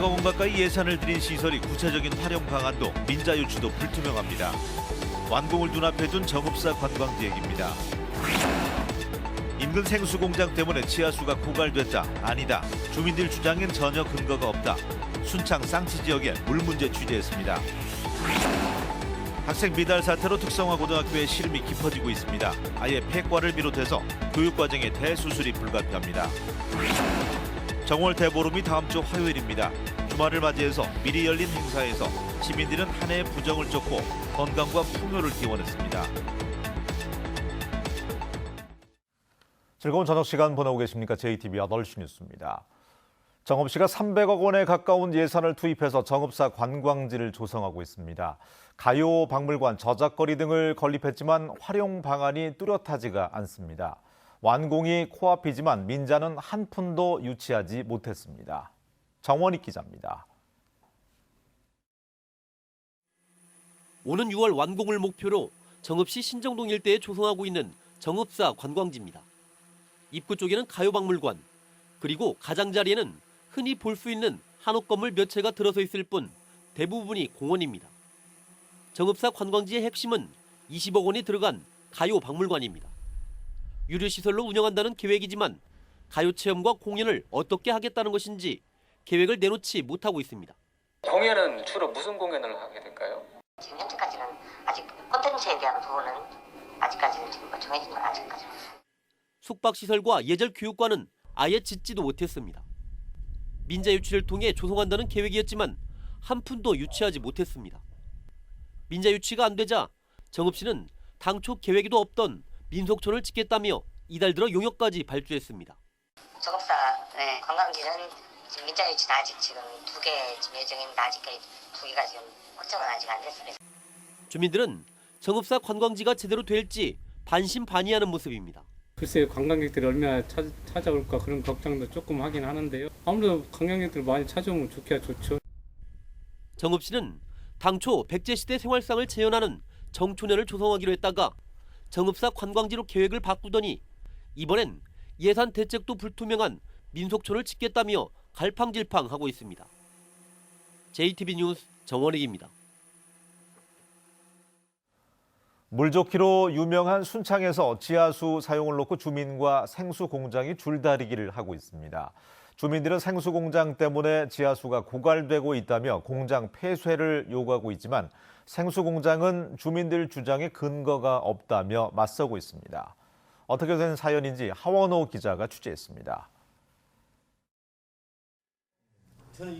300억 원 가까이 예산을 들인 시설이 구체적인 활용 방안도 민자 유치도 불투명합니다. 완공을 눈앞에 둔 정읍사 관광지 얘기입니다. 인근 생수 공장 때문에 지하수가 고갈됐다. 아니다. 주민들 주장엔 전혀 근거가 없다. 순창 쌍치 지역의 물 문제 취재했습니다. 학생 미달 사태로 특성화 고등학교의 시름이 깊어지고 있습니다. 아예 폐과를 비롯해서 교육과정의 대수술이 불가피합니다. 정월 대보름이 다음 주 화요일입니다. 주말을 맞이해서 미리 열린 행사에서 시민들은 한 해의 부정을 쫓고 건강과 풍요를 기원했습니다. 즐거운 저녁 시간 보내고 계십니까? JTB 8시 뉴스입니다. 정읍시가 300억 원에 가까운 예산을 투입해서 정읍사 관광지를 조성하고 있습니다. 가요, 박물관, 저작거리 등을 건립했지만 활용 방안이 뚜렷하지가 않습니다. 완공이 코앞이지만 민자는 한 푼도 유치하지 못했습니다. 정원익 기자입니다. 오는 6월 완공을 목표로 정읍시 신정동 일대에 조성하고 있는 정읍사 관광지입니다. 입구 쪽에는 가요박물관, 그리고 가장자리에는 흔히 볼 수 있는 한옥 건물 몇 채가 들어서 있을 뿐 대부분이 공원입니다. 정읍사 관광지의 핵심은 20억 원이 들어간 가요박물관입니다. 유료시설로 운영한다는 계획이지만 가요체험과 공연을 어떻게 하겠다는 것인지 계획을 내놓지 못하고 있습니다. 공연은 주로 무슨 공연을 하게 될까요? 지금 현재까지는 아직 콘텐츠에 대한 부분은 아직까지는 지금 정해진 건 아직까지 없습니다. 숙박시설과 예절 교육관은 아예 짓지도 못했습니다. 민자 유치를 통해 조성한다는 계획이었지만 한 푼도 유치하지 못했습니다. 민자 유치가 안 되자 정읍시는 당초 계획에도 없던 민속촌을 짓겠다며 이달 들어 용역까지 발주했습니다. 정읍사 관광지는 지금 민자 유치는 아직 지금 2개 지금 예정입니다. 아직까지 2개가 지금 확정은 아직 안 됐습니다. 주민들은 정읍사 관광지가 제대로 될지 반신반의하는 모습입니다. 글쎄 관광객들이 얼마나 찾아올까 그런 걱정도 조금 하긴 하는데요. 아무래도 관광객들 많이 찾아오면 좋기야 좋죠. 정읍시는 당초 백제시대 생활상을 재현하는 정초년을 조성하기로 했다가 정읍사 관광지로 계획을 바꾸더니 이번엔 예산 대책도 불투명한 민속촌을 짓겠다며 갈팡질팡하고 있습니다. JTB 뉴스 정원익입니다. 물 좋기로 유명한 순창에서 지하수 사용을 놓고 주민과 생수 공장이 줄다리기를 하고 있습니다. 주민들은 생수 공장 때문에 지하수가 고갈되고 있다며 공장 폐쇄를 요구하고 있지만 생수 공장은 주민들 주장에 근거가 없다며 맞서고 있습니다. 어떻게 된 사연인지 하원호 기자가 취재했습니다.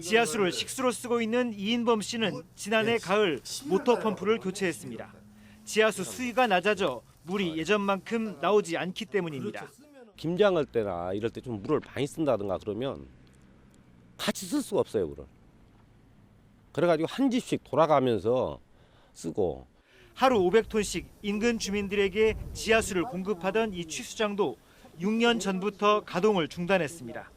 지하수를 식수로 쓰고 있는 이인범 씨는 지난해 가을 모터펌프를 교체했습니다. 지하수 수위가 낮아져 물이 예전만큼 나오지 않기 때문입니다. 김장할 때나 이럴 때 좀 물을 많이 쓴다든가 그러면 같이 쓸 수가 없어요, 물을. 그래가지고 한 집씩 돌아가면서 쓰고. 하루 500톤씩 인근 주민들에게 지하수를 공급하던 이 취수장도 6년 전부터 가동을 중단했습니다.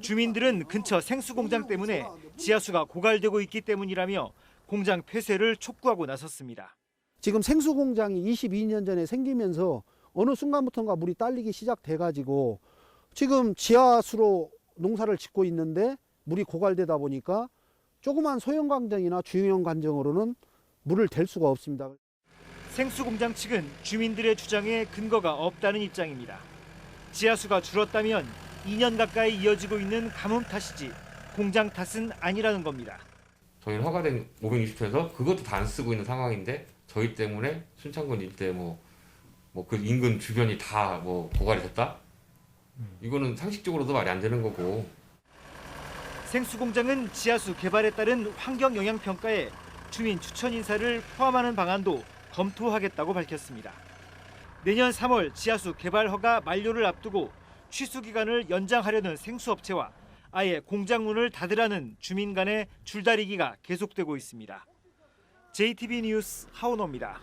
주민들은 근처 생수공장 때문에 지하수가 고갈되고 있기 때문이라며 공장 폐쇄를 촉구하고 나섰습니다. 지금 생수공장이 22년 전에 생기면서 어느 순간부터인가 물이 딸리기 시작돼가지고 지금 지하수로 농사를 짓고 있는데 물이 고갈되다 보니까 조그만 소형 관정이나 중형 관정으로는 물을 댈 수가 없습니다. 생수공장 측은 주민들의 주장에 근거가 없다는 입장입니다. 지하수가 줄었다면 2년 가까이 이어지고 있는 가뭄 탓이지 공장 탓은 아니라는 겁니다. 저희는 허가된 560호에서 그것도 다 안 쓰고 있는 상황인데 저희 때문에 순창군 일대 그 인근 주변이 다 고갈이 됐다? 이거는 상식적으로도 말이 안 되는 거고. 생수공장은 지하수 개발에 따른 환경 영향 평가에 주민 추천 인사를 포함하는 방안도 검토하겠다고 밝혔습니다. 내년 3월 지하수 개발 허가 만료를 앞두고 취수 기간을 연장하려는 생수업체와 아예 공장 문을 닫으라는 주민 간의 줄다리기가 계속되고 있습니다. JTB 뉴스 하원호입니다.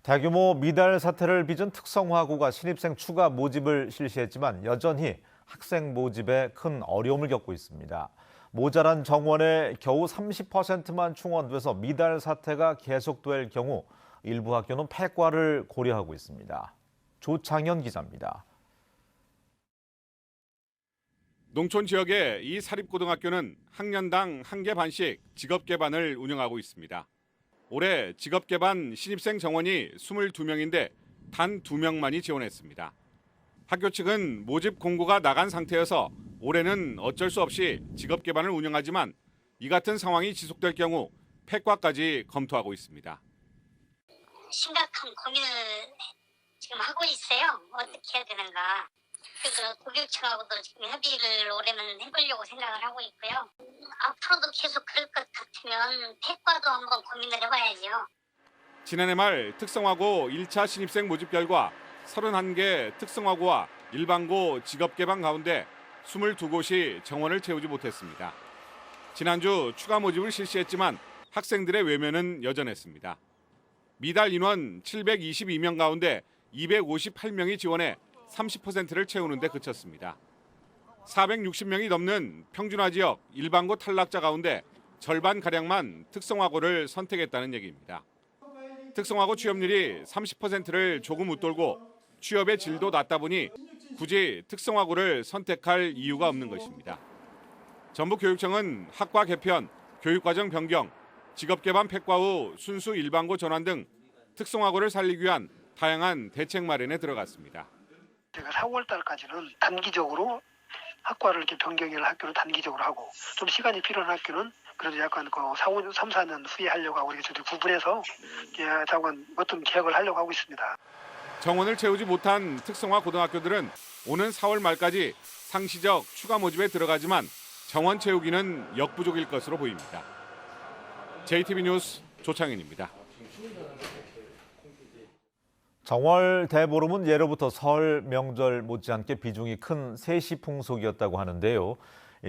대규모 미달 사태를 빚은 특성화고가 신입생 추가 모집을 실시했지만 여전히 학생 모집에 큰 어려움을 겪고 있습니다. 모자란 정원에 겨우 30%만 충원돼서 미달 사태가 계속될 경우 일부 학교는 폐과를 고려하고 있습니다. 조창현 기자입니다. 농촌 지역의 이 사립고등학교는 학년당 1개 반씩 직업개반을 운영하고 있습니다. 올해 직업개반 신입생 정원이 22명인데 단 2명만이 지원했습니다. 학교 측은 모집 공고가 나간 상태여서 올해는 어쩔 수 없이 직업개반을 운영하지만 이 같은 상황이 지속될 경우 폐과까지 검토하고 있습니다. 심각한 고민을 지금 하고 있어요. 어떻게 해야 되는가. 그래서 교육청하고도 지금 협의를 올해는 해보려고 생각을 하고 있고요. 앞으로도 계속 그럴 것 같으면 폐과도 한번 고민을 해봐야죠. 지난해 말 특성화고 1차 신입생 모집 결과 31개 특성화고와 일반고 직업개방 가운데 22곳이 정원을 채우지 못했습니다. 지난주 추가 모집을 실시했지만 학생들의 외면은 여전했습니다. 미달 인원 722명 가운데 258명이 지원해 30%를 채우는 데 그쳤습니다. 460명이 넘는 평준화 지역 일반고 탈락자 가운데 절반가량만 특성화고를 선택했다는 얘기입니다. 특성화고 취업률이 30%를 조금 웃돌고 취업의 질도 낮다 보니 굳이 특성화고를 선택할 이유가 없는 것입니다. 전북교육청은 학과 개편, 교육과정 변경, 직업개반 폐과 후 순수 일반고 전환 등 특성화고를 살리기 위한 다양한 대책 마련에 들어갔습니다. 제가 4월 달까지는 단기적으로 학과를 이렇게 변경을 학교를 단기적으로 하고 좀 시간이 필요한 학교는 그래도 약간 3, 4년 후에 하려고 하고 이렇게 저도 구분해서 자관 어떤 계획을 하려고 하고 있습니다. 정원을 채우지 못한 특성화 고등학교들은 오는 4월 말까지 상시적 추가 모집에 들어가지만 정원 채우기는 역부족일 것으로 보입니다. JTB 뉴스 조창현입니다. 정월 대보름은 예로부터 설 명절 못지않게 비중이 큰 세시풍속이었다고 하는데요.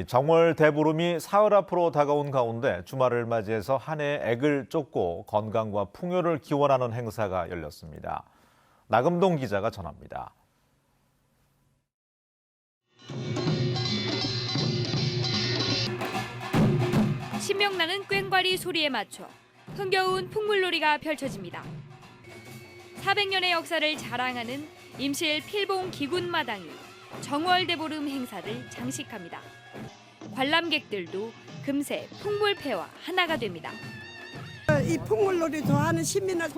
정월 대보름이 사흘 앞으로 다가온 가운데 주말을 맞이해서 한 해의 액을 쫓고 건강과 풍요를 기원하는 행사가 열렸습니다. 나금동 기자가 전합니다. 신명나는 꽹과리 소리에 맞춰 흥겨운 풍물놀이가 펼쳐집니다. 400년의 역사를 자랑하는 임실 필봉 기군마당이 정월대보름 행사를 장식합니다. 관람객들도 금세 풍물패와 하나가 됩니다. 이 풍물놀이 좋아하는 시민을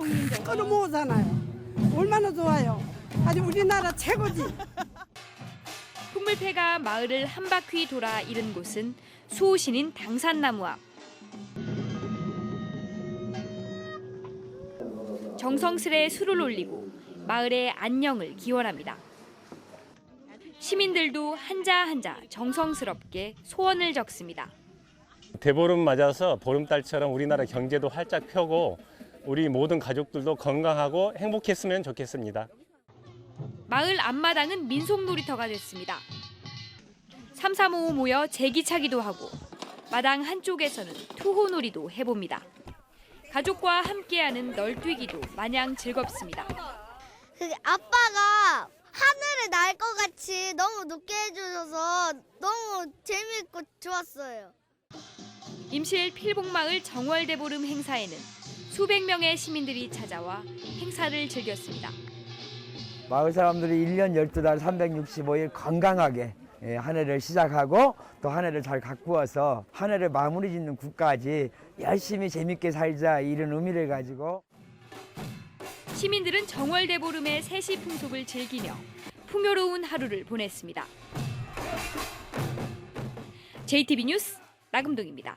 끌어모으잖아요. 얼마나 좋아요. 아주 우리나라 최고지. 풍물패가 마을을 한 바퀴 돌아 이른 곳은 수호신인 당산나무 앞. 정성스레 술을 올리고 마을의 안녕을 기원합니다. 시민들도 한자 한자 정성스럽게 소원을 적습니다. 대보름 맞아서 보름달처럼 우리나라 경제도 활짝 펴고 우리 모든 가족들도 건강하고 행복했으면 좋겠습니다. 마을 앞마당은 민속놀이터가 됐습니다. 3, 4, 5 모여 제기차기도 하고 마당 한쪽에서는 투호놀이도 해봅니다. 가족과 함께하는 널뛰기도 마냥 즐겁습니다. 아빠가 하늘을 날 것 같이 너무 높게 해주셔서 너무 재미있고 좋았어요. 임실 필봉마을 정월대보름 행사에는 수백 명의 시민들이 찾아와 행사를 즐겼습니다. 마을 사람들이 1년 12달 365일 건강하게 한 해를 시작하고 또 한 해를 잘 가꾸어서 한 해를 마무리 짓는 국까지 열심히 재밌게 살자 이런 의미를 가지고 시민들은 정월대보름의 세시 풍속을 즐기며 풍요로운 하루를 보냈습니다. JTB 뉴스 나금동입니다.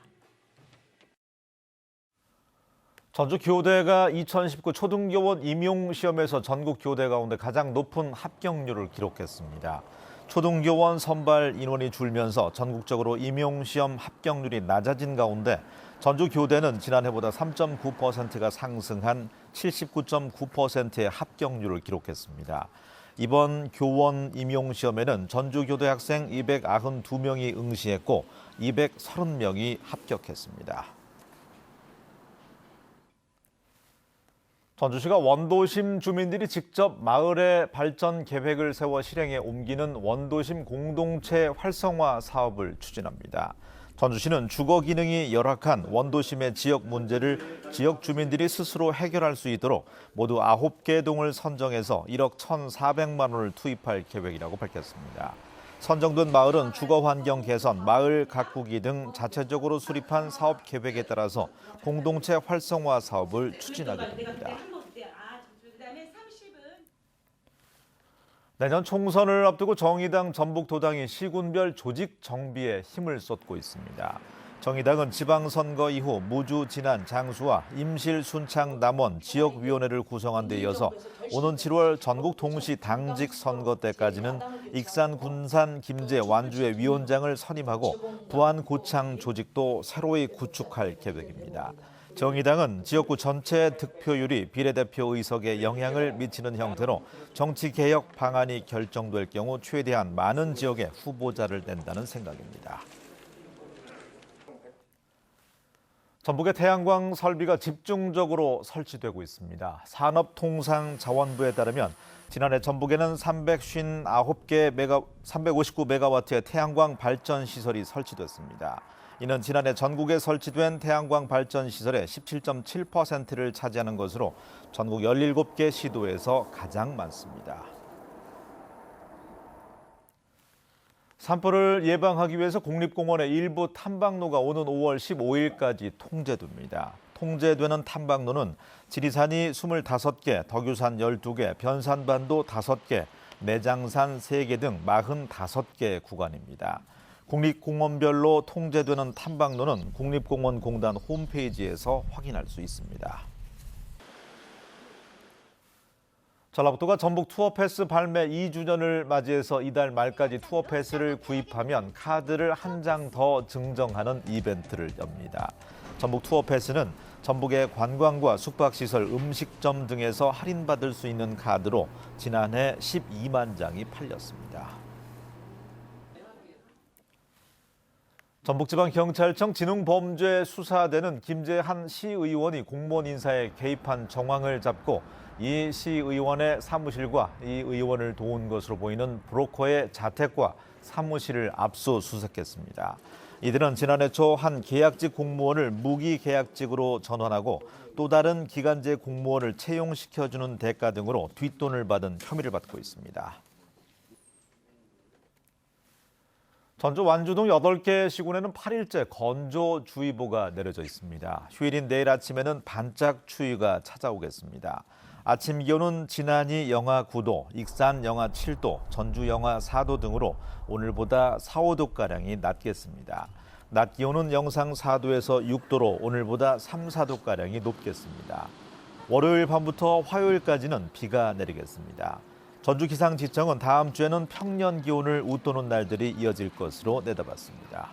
전주 교대가 2019 초등교원 임용시험에서 전국 교대 가운데 가장 높은 합격률을 기록했습니다. 초등교원 선발 인원이 줄면서 전국적으로 임용시험 합격률이 낮아진 가운데 전주교대는 지난해보다 3.9%가 상승한 79.9%의 합격률을 기록했습니다. 이번 교원 임용시험에는 전주교대 학생 292명이 응시했고 230명이 합격했습니다. 전주시가 원도심 주민들이 직접 마을의 발전 계획을 세워 실행에 옮기는 원도심 공동체 활성화 사업을 추진합니다. 전주시는 주거 기능이 열악한 원도심의 지역 문제를 지역 주민들이 스스로 해결할 수 있도록 모두 9개 동을 선정해서 1억 1,400만 원을 투입할 계획이라고 밝혔습니다. 선정된 마을은 주거 환경 개선, 마을 가꾸기 등 자체적으로 수립한 사업 계획에 따라서 공동체 활성화 사업을 추진하게 됩니다. 내년 총선을 앞두고 정의당 전북도당이 시군별 조직 정비에 힘을 쏟고 있습니다. 정의당은 지방선거 이후 무주, 진안, 장수와 임실, 순창, 남원 지역위원회를 구성한 데 이어서 오는 7월 전국 동시 당직 선거 때까지는 익산, 군산, 김제, 완주의 위원장을 선임하고 부안, 고창 조직도 새로이 구축할 계획입니다. 정의당은 지역구 전체 득표율이 비례대표 의석에 영향을 미치는 형태로 정치개혁 방안이 결정될 경우 최대한 많은 지역에 후보자를 낸다는 생각입니다. 전북의 태양광 설비가 집중적으로 설치되고 있습니다. 산업통상자원부에 따르면 지난해 전북에는 359메가와트의 태양광 발전 시설이 설치됐습니다. 이는 지난해 전국에 설치된 태양광 발전 시설의 17.7%를 차지하는 것으로 전국 17개 시도에서 가장 많습니다. 산불을 예방하기 위해서 국립공원의 일부 탐방로가 오는 5월 15일까지 통제됩니다. 통제되는 탐방로는 지리산이 25개, 덕유산 12개, 변산반도 5개, 내장산 3개 등 45개 구간입니다. 국립공원별로 통제되는 탐방로는 국립공원공단 홈페이지에서 확인할 수 있습니다. 전라북도가 전북 투어패스 발매 2주년을 맞이해서 이달 말까지 투어패스를 구입하면 카드를 한 장 더 증정하는 이벤트를 엽니다. 전북 투어패스는 전북의 관광과 숙박시설, 음식점 등에서 할인받을 수 있는 카드로 지난해 12만 장이 팔렸습니다. 전북지방경찰청 지능범죄 수사대는 김제 한 시의원이 공무원 인사에 개입한 정황을 잡고 이 시의원의 사무실과 이 의원을 도운 것으로 보이는 브로커의 자택과 사무실을 압수수색했습니다. 이들은 지난해 초 한 계약직 공무원을 무기계약직으로 전환하고 또 다른 기간제 공무원을 채용시켜주는 대가 등으로 뒷돈을 받은 혐의를 받고 있습니다. 전주 완주동 8개 시군에는 8일째 건조주의보가 내려져 있습니다. 휴일인 내일 아침에는 반짝 추위가 찾아오겠습니다. 아침 기온은 진안이 영하 9도, 익산 영하 7도, 전주 영하 4도 등으로 오늘보다 4, 5도가량이 낮겠습니다. 낮 기온은 영상 4도에서 6도로 오늘보다 3, 4도가량이 높겠습니다. 월요일 밤부터 화요일까지는 비가 내리겠습니다. 전주기상지청은 다음 주에는 평년 기온을 웃도는 날들이 이어질 것으로 내다봤습니다.